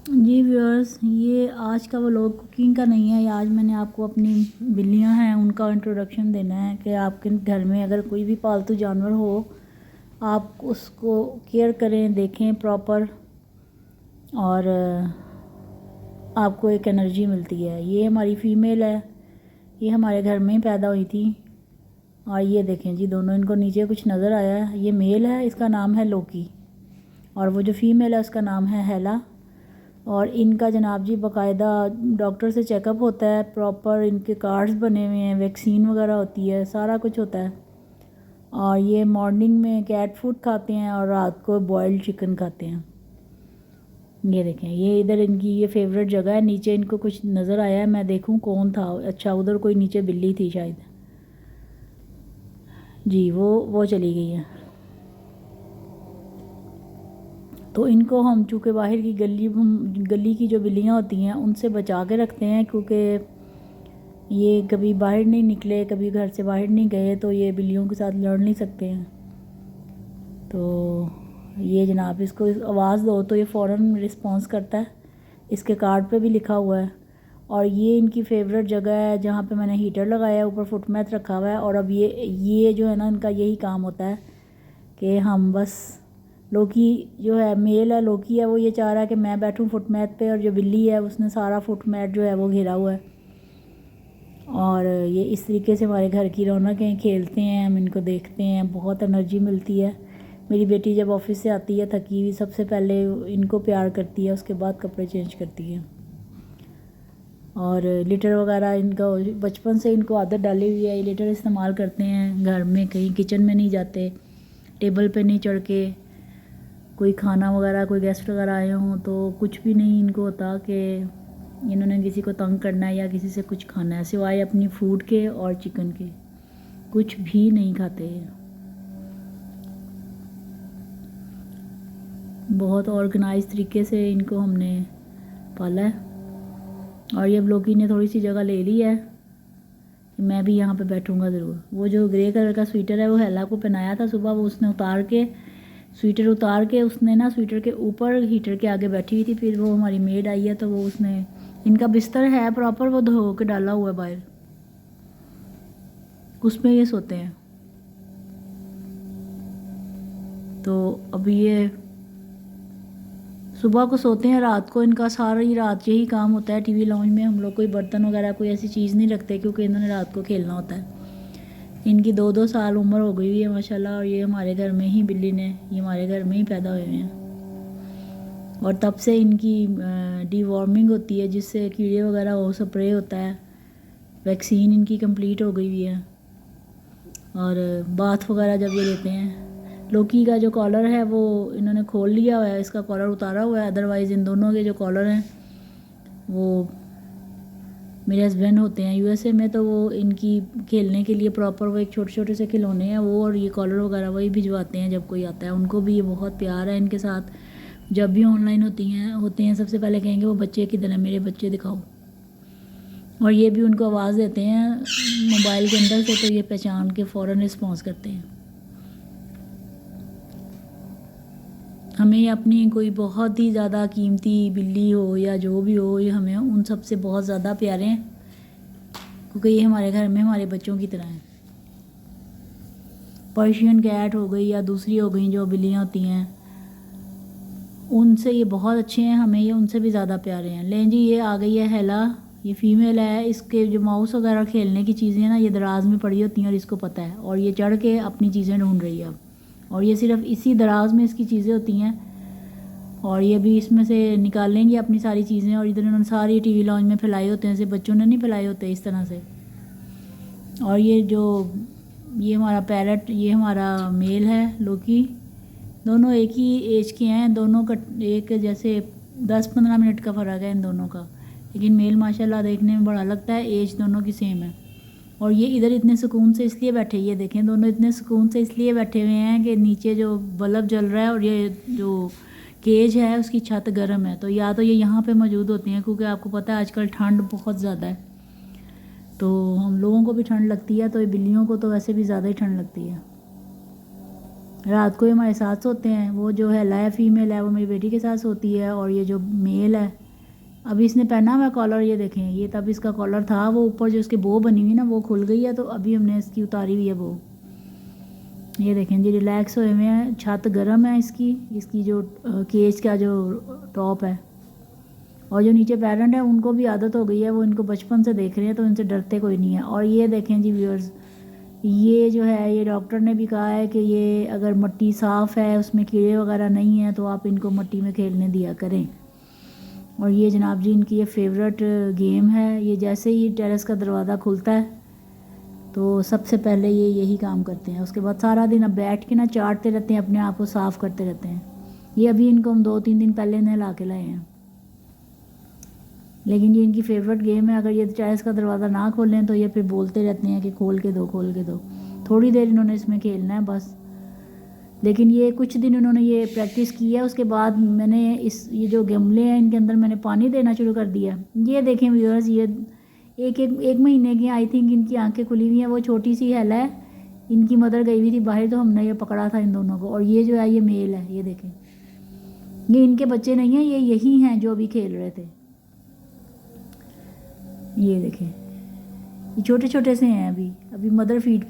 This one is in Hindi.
जी व्यूअर्स, ये आज का व्लॉग कुकिंग का नहीं है। आज मैंने आपको अपनी बिल्लियां हैं उनका इंट्रोडक्शन देना है कि आपके घर में अगर कोई भी पालतू जानवर हो, आप उसको केयर करें, देखें प्रॉपर, और आपको एक एनर्जी मिलती है। ये हमारी फ़ीमेल है, ये हमारे घर में ही पैदा हुई थी। और ये देखें जी, दोनों, इनको नीचे कुछ नज़र आया है, ये मेल है, इसका नाम है लोकी, और वो जो फ़ीमेल है उसका नाम है हेला। और इनका जनाब जी बाकायदा डॉक्टर से चेकअप होता है, प्रॉपर इनके कार्ड्स बने हुए हैं, वैक्सीन वगैरह होती है, सारा कुछ होता है। और ये मॉर्निंग में कैट फूड खाते हैं और रात को बॉइल्ड चिकन खाते हैं। ये देखें, ये इधर इनकी ये फेवरेट जगह है। नीचे इनको कुछ नज़र आया है, मैं देखूं कौन था। अच्छा, उधर कोई नीचे बिल्ली थी शायद। जी, वो चली गई है। तो इनको हम चूँकि बाहर की गली की जो बिल्लियाँ होती हैं उनसे बचा के रखते हैं, क्योंकि ये कभी बाहर नहीं निकले, कभी घर से बाहर नहीं गए, तो ये बिल्लियों के साथ लड़ नहीं सकते हैं। तो ये जनाब, इसको आवाज़ दो तो ये फ़ौरन रिस्पॉन्स करता है। इसके कार्ड पे भी लिखा हुआ है। और ये इनकी फेवरेट जगह है जहाँ पे मैंने हीटर लगाया है, ऊपर फुट मैथ रखा हुआ है। और अब ये जो है ना, इनका यही काम होता है कि हम बस, लोकी जो है मेल है, लोकी है, वो ये चाह रहा है कि मैं बैठूं फुट मैट पे, और जो बिल्ली है उसने सारा फुट मैट जो है वो घेरा हुआ है। और ये इस तरीके से हमारे घर की रौनक है, खेलते हैं, हम इनको देखते हैं, बहुत एनर्जी मिलती है। मेरी बेटी जब ऑफिस से आती है थकी हुई, सबसे पहले इनको प्यार करती है, उसके बाद कपड़े चेंज करती है। और लिटर वगैरह इनका बचपन से इनको आदत डाली हुई है, ये लिटर इस्तेमाल करते हैं घर में, कहीं किचन में नहीं जाते, टेबल पे नहीं चढ़ के, कोई खाना वगैरह, कोई गेस्ट वगैरह आए हों तो कुछ भी नहीं इनको होता कि इन्होंने किसी को तंग करना है या किसी से कुछ खाना है, सिवाय अपनी फूड के और चिकन के, कुछ भी नहीं खाते। बहुत ऑर्गेनाइज तरीके से इनको हमने पाला है। और ये अब लोकी ने थोड़ी सी जगह ले ली है कि मैं भी यहाँ पे बैठूँगा ज़रूर। वो जो ग्रे कलर का स्वेटर है वो हेला को पहनाया था सुबह, वो उसने उतार के, स्वेटर उतार के उसने ना स्वेटर के ऊपर हीटर के आगे बैठी हुई थी। फिर वो हमारी मेड आई है तो वो उसने, इनका बिस्तर है प्रॉपर, वो धो के डाला हुआ है बाहर, उसमें ये सोते हैं। तो अभी ये सुबह को सोते हैं, रात को इनका सारी रात यही काम होता है। टीवी लाउंज में हम लोग कोई बर्तन वगैरह कोई ऐसी चीज़ नहीं रखते, क्योंकि इन्होंने रात को खेलना होता है। इनकी 2-2 साल उम्र हो गई हुई है माशाल्लाह। और ये हमारे घर में ही बिल्ली ने, ये हमारे घर में ही पैदा हुए हैं। और तब से इनकी डीवॉर्मिंग होती है, जिससे कीड़े वगैरह हो, स्प्रे होता है, वैक्सीन इनकी कंप्लीट हो गई हुई है। और बाथ वगैरह जब ये लेते हैं, लोकी का जो कॉलर है वो इन्होंने खोल लिया हुआ है, इसका कॉलर उतारा हुआ है। अदरवाइज़ इन दोनों के जो कॉलर हैं वो मेरे हस्बैंड होते हैं यूएसए में, तो वो इनकी खेलने के लिए प्रॉपर वो एक छोटे छोटे से खिलौने हैं वो, और ये कॉलर वगैरह वही भिजवाते हैं जब कोई आता है। उनको भी ये बहुत प्यार है इनके साथ। जब भी ऑनलाइन होते हैं सबसे पहले कहेंगे वो बच्चे किधर हैं, मेरे बच्चे दिखाओ। और ये भी उनको आवाज़ देते हैं मोबाइल के अंदर से, तो ये पहचान के फ़ौरन रिस्पॉन्स करते हैं। हमें अपनी कोई बहुत ही ज़्यादा कीमती बिल्ली हो या जो भी हो, ये हमें उन सब से बहुत ज़्यादा प्यारे हैं, क्योंकि ये हमारे घर में हमारे बच्चों की तरह हैं। पर्शियन कैट हो गई या दूसरी हो गई जो बिल्लियाँ होती हैं, उनसे ये बहुत अच्छे हैं, हमें ये उनसे भी ज़्यादा प्यारे हैं। लें जी, ये आ गई है हेला, ये फ़ीमेल है। इसके जो माउस वगैरह खेलने की चीज़ें ना, ये दराज में पड़ी होती हैं और इसको पता है, और ये चढ़ के अपनी चीज़ें ढूंढ रही है अब। और ये सिर्फ इसी दराज में इसकी चीज़ें होती हैं, और ये भी इसमें से निकालेंगे अपनी सारी चीज़ें। और इधर इन्होंने सारी टीवी लॉन्च में फैलाए होते हैं, जैसे बच्चों ने नहीं फैलाए होते इस तरह से। और ये हमारा पैरट, ये हमारा मेल है लोकी। दोनों एक ही एज के हैं, दोनों का एक जैसे 10-15 मिनट का फ़र्क है इन दोनों का, लेकिन मेल माशाल्लाह देखने में बड़ा लगता है, एज दोनों की सेम है। और ये इधर इतने सुकून से इसलिए बैठे, ये देखें, दोनों इतने सुकून से इसलिए बैठे हुए हैं कि नीचे जो बल्ब जल रहा है और ये जो केज है उसकी छत गर्म है, तो या तो ये यहाँ पे मौजूद होती हैं, क्योंकि आपको पता है आजकल ठंड बहुत ज़्यादा है, तो हम लोगों को भी ठंड लगती है, तो ये बिल्लियों को तो वैसे भी ज़्यादा ही ठंड लगती है। रात को ये हमारे साथ सोते हैं। वो जो है फीमेल है वो मेरी बेटी के साथ सोती है, और ये जो मेल है अभी इसने पहना हुआ कॉलर, ये देखें, ये तब इसका कॉलर था, वो ऊपर जो इसकी बो बनी हुई ना वो खुल गई है, तो अभी हमने इसकी उतारी हुई है बो। ये देखें जी, रिलैक्स हुए हुए हैं। छत गर्म है इसकी जो केज का जो टॉप है, और जो नीचे पेरेंट है उनको भी आदत हो गई है, वो इनको बचपन से देख रहे हैं तो इनसे डरते कोई नहीं है। और ये देखें जी व्यूअर्स, ये जो है ये डॉक्टर ने भी कहा है कि ये अगर मिट्टी साफ़ है, उसमें कीड़े वगैरह नहीं हैं, तो आप इनको मिट्टी में खेलने दिया करें। और ये जनाब जी इनकी ये फेवरेट गेम है। ये जैसे ही टेरेस का दरवाज़ा खुलता है तो सबसे पहले ये यही काम करते हैं। उसके बाद सारा दिन अब बैठ के ना चाटते रहते हैं, अपने आप को साफ़ करते रहते हैं। ये अभी इनको हम 2-3 दिन पहले नहला के लाए हैं, लेकिन ये इनकी फेवरेट गेम है। अगर ये टेरेस का दरवाज़ा ना खोलें तो ये फिर बोलते रहते हैं कि खोल के दो, खोल के दो। थोड़ी देर इन्होंने इसमें खेलना है बस। लेकिन ये कुछ दिन इन्होंने ये प्रैक्टिस की है, उसके बाद मैंने ये जो गमले हैं इनके अंदर मैंने पानी देना शुरू कर दिया। ये देखें व्यूअर्स, ये एक महीने की आई थिंक इनकी आंखें खुली हुई हैं। वो छोटी सी हेला है, इनकी मदर गई हुई थी बाहर, तो हमने ये पकड़ा था इन दोनों को। और ये जो है ये मेल है, ये देखें, ये इनके बच्चे नहीं हैं, ये यही हैं जो अभी खेल रहे थे। ये देखें, ये छोटे छोटे से हैं, अभी मदर फीड